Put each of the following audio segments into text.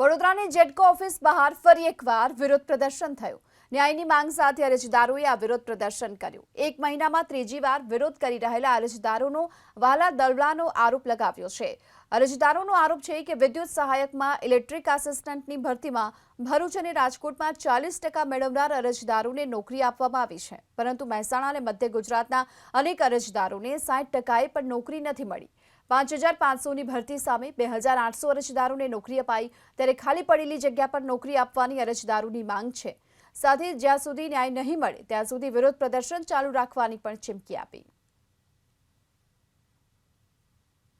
વડોદરાની જેડકો ઓફિસ બહાર ફરી એકવાર વિરોધ પ્રદર્શન થયું। ન્યાયની માંગ સાથે અરજદારોએ આ વિરોધ પ્રદર્શન કર્યું। એક મહિનામાં ત્રીજી વાર વિરોધ કરી રહેલા અરજદારોનો વાલા દલડાનો આરોપ લગાવ્યો છે। અરજદારોનો આરોપ છે કે વિદ્યુત સહાયકમાં ઇલેક્ટ્રિક આસિસ્ટન્ટની ભરતીમાં ભરૂચ અને રાજકોટમાં 40% મેળવનાર અરજદારોને નોકરી આપવામાં આવી છે, પરંતુ મહેસાણા અને મધ્ય ગુજરાતના અનેક અરજદારોને 60%એ પણ નોકરી નથી મળી। 5500ની ભરતી સામે 2800 અરજદારોને નોકરી અપાઈ, ત્યારે ખાલી પડેલી જગ્યા પર નોકરી આપવાની અરજદારોની માંગ છે। સાથે જ્યાં સુધી ન્યાય નહીં મળે ત્યાં સુધી વિરોધ પ્રદર્શન ચાલુ રાખવાની પણ ચીમકી આપી।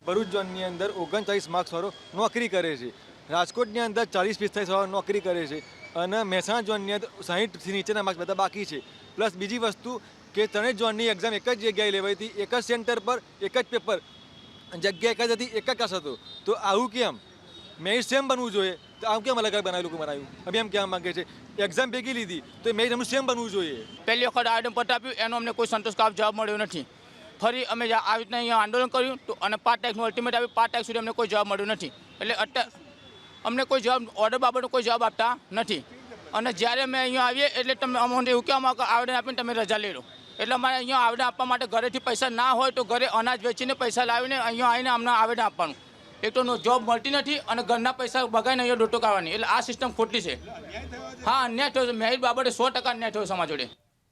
ભરૂચ ઝોનની અંદર 39 માર્ક્સવાળો નોકરી કરે છે, રાજકોટની અંદર 40-45 વાળો નોકરી કરે છે અને મહેસાણા ઝોનની અંદર 60થી નીચેના માર્ક્સ બધા બાકી છે। પ્લસ બીજી વસ્તુ કે ત્રણેય ઝોનની એક્ઝામ એક જ જગ્યાએ લેવાઈ હતી, એક જ સેન્ટર પર એક જ પેપર, જગ્યા એક જ હતી, એક જ ક્લાસ હતો। તો આવું કેમ? મેરિટ સેમ બનવું જોઈએ, તો આવું કેમ અલગ અલગ બનાવ્યું લોકો બનાવ્યું? અમે એમ કહેવા માંગે છે એક્ઝામ ભેગી લીધી તો મેરિટ એમનું સેમ બનવું જોઈએ। પહેલી વખત આવેદન પત્ર આપ્યું, એનો અમને કોઈ સંતોષકારક જવાબ મળ્યો નથી। ફરી અમે આવી રીતના અહીંયા આંદોલન કર્યું તો અને 5 ટેક્સનું અલ્ટિમેટ આવ્યું, 5 ટેક્સ સુધી અમને કોઈ જવાબ મળ્યો નથી। એટલે અત્યારે અમને કોઈ જવાબ ઓર્ડર બાબતનો કોઈ જવાબ આપતા નથી। અને જ્યારે અમે અહીંયા આવીએ એટલે તમે અમને એવું કહેવામાં કે આવેદન આપીને તમે રજા લઈ લો। એટલે અમારે અહીંયા આવેદન આપવા માટે ઘરેથી પૈસા ના હોય તો ઘરે અનાજ વેચીને પૈસા લાવીને અહીંયા આવીને અમને આવેદન આપવાનું। એક તો જોબ મળતી નથી અને ઘરના પૈસા બગાડીને અહીંયા ડોટો કાઢવાની, એટલે આ સિસ્ટમ ખોટી છે। હા, અન્યાય થયો છે, મેરિટ બાબતે 100% અન્યાય થયો સમાજ જોડે।